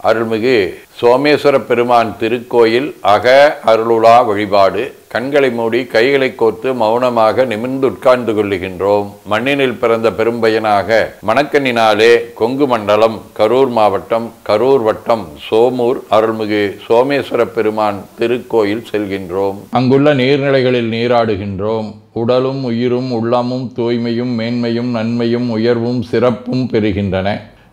அருள்மிகு சோமேஸ்வர பெருமான் திருக்கோயில் அக அருளுலா வழிபாடு. கண்களை மூடி கைகளை கோர்த்து மௌனமாக நிமிர்ந்து உட்கார்ந்து கொள்ளுகின்றோம். மண்ணினில் பிறந்த பெரும்பயனாக மணக்கண்ணினாலே கொங்கு மண்டலம் கரூர் மாவட்டம் கரூர் வட்டம் சோமூர் அருள்மிகு சோமேஸ்வர பெருமான் திருக்கோயில் செல்கின்றோம். அங்குள்ள நீர்நிலைகளில் நீராடுகின்றோம். உடலும் உயிரும் உள்ளமும் தூய்மையும் மேன்மையும் நன்மையும் உயர்வும் சிறப்பும் பெறுகின்றன.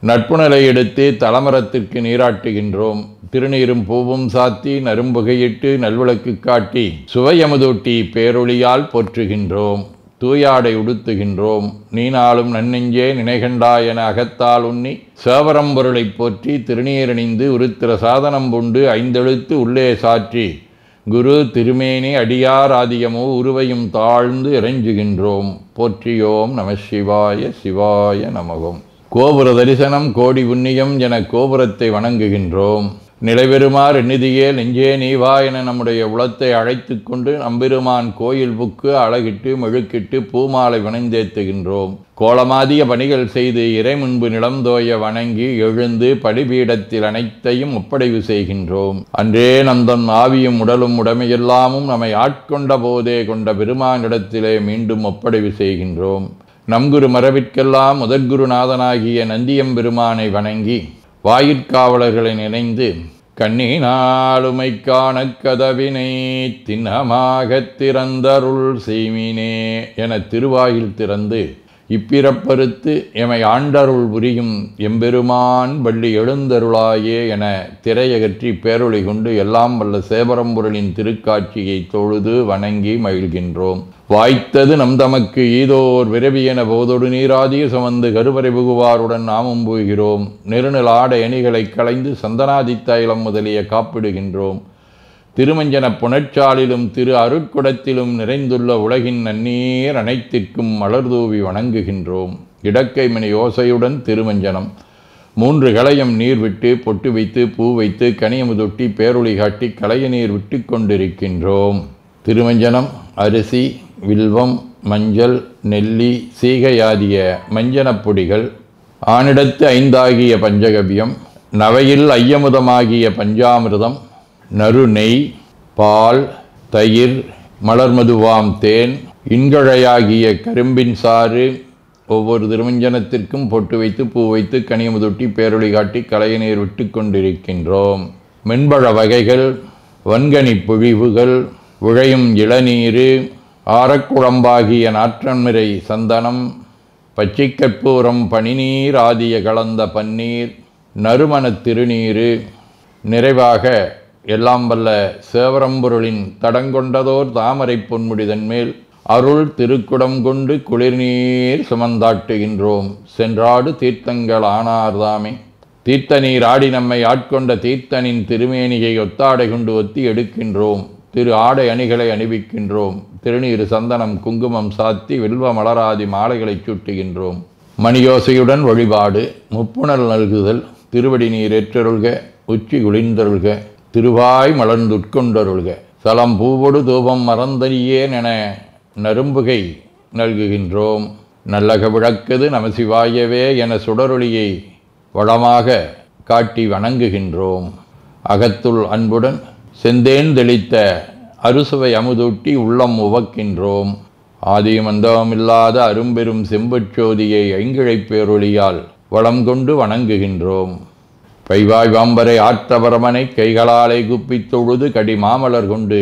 நட்புணலை எடுத்து தலமரத்திற்கு நீராட்டுகின்றோம். திருநீரும் பூவும் சாத்தி நரும்புகையிட்டு நல்விளக்கு காட்டி சுவையமுதூட்டி பேரொளியால் போற்றுகின்றோம். தூயாடை உடுத்துகின்றோம். நீனாலும் நன்னெஞ்சே நினைகண்டா என அகத்தால் உண்ணி சேவரம்பொருளை போற்றி திருநீரணிந்து உருத்திர சாதனம் பூண்டு ஐந்தெழுத்து உள்ளே சாற்றி குரு திருமேனி அடியார் ஆதியமோ உருவையும் தாழ்ந்து இறைஞ்சுகின்றோம். போற்றியோம் நம சிவாய சிவாய நமகம். கோபுர தரிசனம் கோடி புண்ணியம் என கோபுரத்தை வணங்குகின்றோம். நிலைபெறுமாறு எண்ணிதியே நெஞ்சே நீவா என நம்முடைய உளத்தை அழைத்து கொண்டு நம்பெருமான் கோயில் புக்கு அழகிட்டு மெழுக்கிட்டு பூமாலை வணைந்தேத்துகின்றோம். கோலமாதிய பணிகள் செய்து இறை முன்பு நிலந்தோய வணங்கி எழுந்து படிபீடத்தில் அனைத்தையும் ஒப்படைவு செய்கின்றோம். அன்றே நந்தன் ஆவியும் உடலும் உடமையெல்லாமும் நம்மை ஆட்கொண்ட போதே கொண்ட பெருமானிடத்திலே மீண்டும் ஒப்படைவு செய்கின்றோம். நம் குரு மரபிற்கெல்லாம் முதற்குருநாதனாகிய நந்தியம்பெருமானை வணங்கி வாயிற்காவலர்களை நினைந்து கண்ணினாலுமை காண கதவினை திண்ணமாகத் திறந்தருள் செய்மினே என திருவாயில் திறந்து இப்பிறப்பறுத்து எமை ஆண்டருள் புரியும் எம்பெருமான் வள்ளி எழுந்தருளாயே என திரையகற்றி பேரொளி கொண்டு எல்லாம் வல்ல சேவரம்பொருளின் திருக்காட்சியை தொழுது வணங்கி மகிழ்கின்றோம். வாய்த்தது நம் தமக்கு ஈதோர் விரவி என போதொடு நீராதிய சுமந்து கருவறை புகுவாருடன் நாமும் போகிறோம். நெருநில ஆடை அணிகளை களைந்து சந்தனாதித்தைலம் முதலிய காப்பிடுகின்றோம். திருமஞ்சன புனச்சாலிலும் திரு அருட்குடத்திலும் நிறைந்துள்ள உலகின் நன்னீர் அனைத்திற்கும் மலர்தூவி வணங்குகின்றோம். இடக்கை மணி ஓசையுடன் திருமஞ்சனம் 3 களையம் நீர் விட்டு பொட்டு வைத்து பூ வைத்து கனியமுதொட்டி பேரொளி காட்டி களைய நீர் விட்டு கொண்டிருக்கின்றோம். திருமஞ்சனம் அரிசி வில்வம் மஞ்சள் நெல்லி சீகையாதிய மஞ்சனப் பொடிகள், ஆனிடத்து 5 ஆகிய பஞ்சகவ்யம், நவையில் ஐயமுதமாகிய பஞ்சாமிர்தம், நறு நெய், பால், தயிர், மலர்மதுவாம் தேன், இன்கழையாகிய கரும்பின் சாறு, ஒவ்வொரு திருமஞ்சனத்திற்கும் பொட்டு வைத்து பூ வைத்து கனியமுதொட்டி பேரொளி காட்டி களைய நீர் விட்டு கொண்டிருக்கின்றோம். மென்பழ வகைகள், வன்கனி பொழிவுகள், உழையும் இளநீர், ஆரக்குழம்பாகிய நாற்றன்மிரை சந்தனம், பச்சை கற்பூரம், பனிநீர் ஆதிய கலந்த பன்னீர், நறுமணத் திருநீர், நிறைவாக எல்லாம் வல்ல சேவரம்பொருளின் தடங்கொண்டதோர் தாமரை பொன்முடிதன் மேல் அருள் திருக்குடம் கொண்டு குளிர்நீர் சுமந்தாட்டுகின்றோம். சென்றாடு தீர்த்தங்கள் ஆனார்தாமே. தீர்த்த நீர் ஆடி நம்மை ஆட்கொண்ட தீர்த்தனின் திருமேனியை ஒத்தாடை கொண்டு ஒத்தி எடுக்கின்றோம். திரு ஆடை அணிகளை அணிவிக்கின்றோம். திருநீர் சந்தனம் குங்குமம் சாத்தி வில்வ மலராதி மாலைகளை சூட்டுகின்றோம். மணியோசையுடன் வழிபாடு. முப்புணல் நல்குதல். திருவடி நீர் ஏற்றருள்க. உச்சி குளிர்ந்தருள்க. திருவாய் மலர்ந்துட்கொண்டருள்க. சலம் பூவொடு தூபம் மறந்தறியேன் என நரும்புகை நல்குகின்றோம். நல்லக விளக்குது நமசிவாயவே என சுடரொளியை வளமாக காட்டி வணங்குகின்றோம். அகத்துள் அன்புடன் செந்தேன் தெளித்த அறுசுவை அமுதூட்டி உள்ளம் உவக்கின்றோம். ஆதியும் அந்தமில்லாத அரும்பெரும் செம்புச்சோதியை ஐங்கிழைப் பேரொளியால் வளம் கொண்டு வணங்குகின்றோம். பைவாய் வாம்பரை ஆற்றபரமனை கைகளாலை குப்பித் தொழுது கடி மாமலர் கொண்டு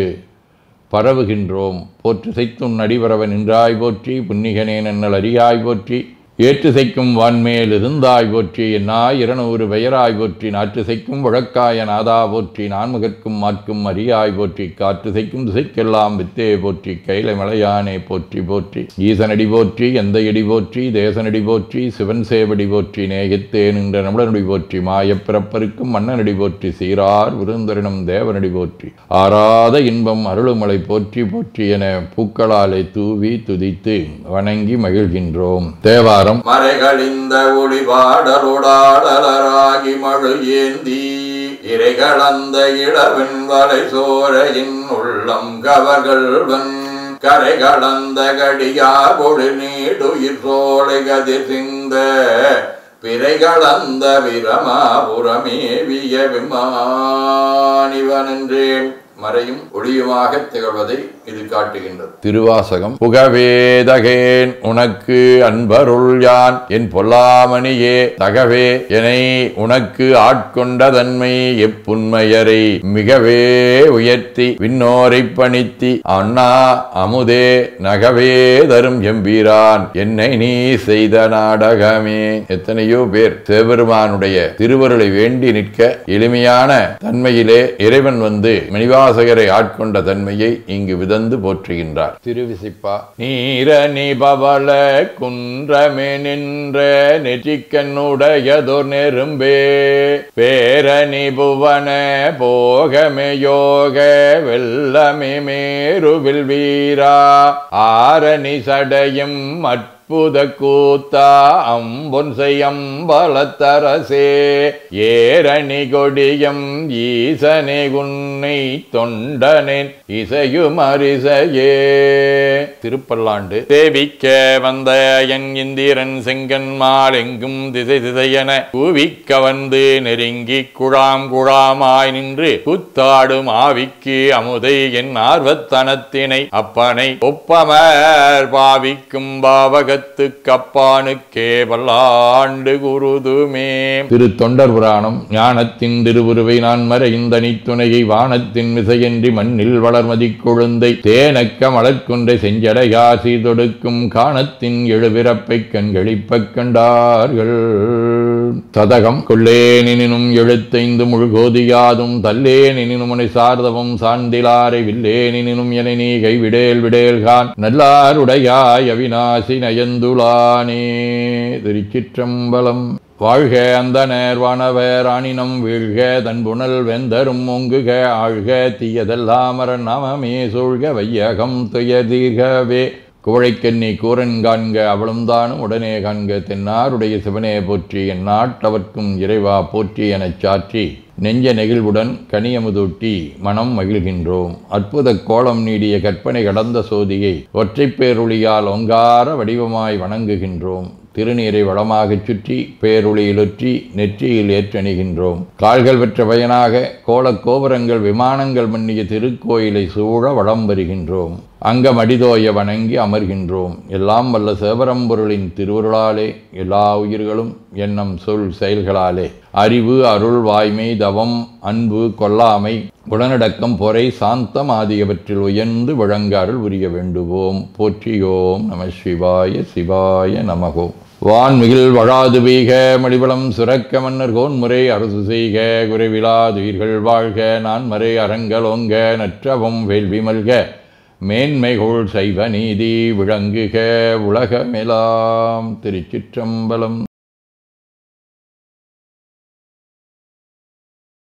பரவுகின்றோம். போற்று செய்தும் நடிபரவ நின்றாய் போற்றி. புன்னிகனே நன்னல் அறியாய் போற்றி. ஏற்று செய்க்கும் வான்மேல் இருந்தாய் போற்றி. என்னாய் 200 பெயராய் போற்றி. நாற்று செய்க்கும் வழக்காய நாதா போற்றி. நான்முகற்கும் மாற்கும் அறியாய் போற்றி. காற்று செய்க்கும் திசைக்கெல்லாம் வித்தே போற்றி. கைலை மலையானே போற்றி போற்றி. ஈசனடி போற்றி. எந்தையடி போற்றி. தேசனடி போற்றி. சிவன் சேவடி போற்றி. நேயத்தே நின்ற நம்மளனடி போற்றி. மாயப் பிறப்பருக்கும் மன்னனடி போற்றி. சீரார் விருந்தரினும் தேவனடி போற்றி. ஆராத இன்பம் அருளுமலை போற்றி போற்றி என பூக்களாலை தூவி துதித்து வணங்கி மகிழ்கின்றோம். தேவாரம். மறைகளிந்த ஒளிபாடலுடாடலராகி மழு ஏந்தி இறைகளந்த இளவெண் வலை சோரையின் உள்ளம் கவர்கள்வன் கரை கடந்த கடியார் பொழு நீடுயிர் சோலை கதிர் சிந்த பிறைகளந்த விரமாபுரமேவிய விமானிவன் என்றே மறையும் ஒளியுமாக திகழ்வதை இது காட்டுகின்றது. திருவாசகம். புகவேதகேன் உனக்கு அன்பருள் யான் என் பொல்லாமணியே தகவே எனை உனக்கு ஆட்கொண்ட தன்மை எப்புண்மையரை மிகவே உயர்த்தி விண்ணோரை பணித்தி அண்ணா அமுதே நகவே தரும் எம்பீரான் என்னை நீ செய்த நாடகமே. எத்தனையோ பேர் சிவபெருமானுடைய திருவருளை வேண்டி நிற்க எளிமையான தன்மையிலே இறைவன் வந்து மணிவாசகரை ஆட்கொண்ட தன்மையை இங்கு விதந்து போற்றுகின்றார். திருவிசிப்பா. நீரணி பவள குன்றமே நின்ற நெற்றிக்கண்ணுடையதோர் நெரும்பே பேரணி புவன போகமே யோக வெல்லமே மேருவில் வீரா ஆரணி சடையும் புத கூத்தா அம்பொன் செய்யம்பலத்தரசே ஏரணி கொடியம் ஈசனே உன்னை தொண்டனேன் இசையும் அரிசையே. திருப்பல்லாண்டு. தேவிக்க வந்த என் இந்திரன் செங்கன்மால் எங்கும் திசை திசையென கூவிக்க வந்து நெருங்கி குழாம் குழாமாய் நின்று குத்தாடும் ஆவிக்கு அமுதை என் ஆர்வத்தனத்தினை அப்பனை ஒப்பமர் பாவிக்கும் பாவக கப்பானுக்கே பல்லாண்டு குருதுமே. திரு தொண்டர் புராணம். ஞானத்தின் திருவுருவை நான் மறைந்த துணையை வானத்தின் விசையின்றி மண்ணில் வளர்மதி கொழுந்தை தேனக்க மலர்கொன்றை செஞ்சடையாசி தொடுக்கும் காணத்தின் எழுபிறப்பை கண்களிப்ப கண்டார்கள். சதகம். கொள்ளேனினும் எழுத்தைந்து முழுகோதியாதும் தல்லேனினும் உனை சார்தவும் சார்ந்திலாரை வில்லேனினும் என நீ கைவிடேல் விடேல்கான் நல்லாருடையாய் அவிநாசி நயந்துளானே. திருச்சிற்றம்பலம். வாழ்க அந்தனர் வானவர் ஆனினம் வீழ்க தன்புணல் வெந்தரும் ஒங்குக ஆழ்க தீயதெல்லாமர நாமமே சூழ்க வையகம் துயதீர்கவே. குவழைக்கண்ணி கூரன் காண்க அவளும் தானும் உடனே காண்க தென்னாருடைய சிவனே போற்றி என் நாட்டவர்க்கும் இறைவா போற்றி எனச் சாற்றி நெஞ்ச நெகிழ்வுடன் கனியமுதூட்டி மனம் மகிழ்கின்றோம். அற்புத கோலம் நீடிய கற்பனை கடந்த சோதியை ஒற்றைப் பேருளியால் ஒங்கார வடிவமாய் வணங்குகின்றோம். திருநீரை வளமாகச் சுற்றி பேருளியிலொற்றி நெற்றியில் ஏற்றணிகின்றோம். கால்கள் பெற்ற பயனாக கோலக் கோபுரங்கள் விமானங்கள் மன்னிய திருக்கோயிலை சூழ வளம் வருகின்றோம். அங்கமடிதோய வணங்கி அமர்கின்றோம். எல்லாம் வல்ல சிவபரம்பொருளின் திருவருளாலே எல்லா உயிர்களும் எண்ணம் சொல் செயல்களாலே அறிவு அருள் வாய்மை தவம் அன்பு கொல்லாமை குணநடக்கம் பொறை சாந்தம் ஆகியவற்றில் உயர்ந்து வழங்க அருள் புரிய வேண்டுவோம். போற்றியோம் நம சிவாய சிவாய நமகோம். வான்மிகில் வழாது வீக மடிவளம் சுரக்க மன்னர் கோன்முறை அரசு செய்க குறைவிலாதுயிர்கள் வாழ்க நான் மறை அரங்கலோங்க நற்றவம் வேள்வி மல்க மேன்மைகோள் சைவ நீதி விளங்குக உலகமெலாம். திருச்சிற்றம்பலம்.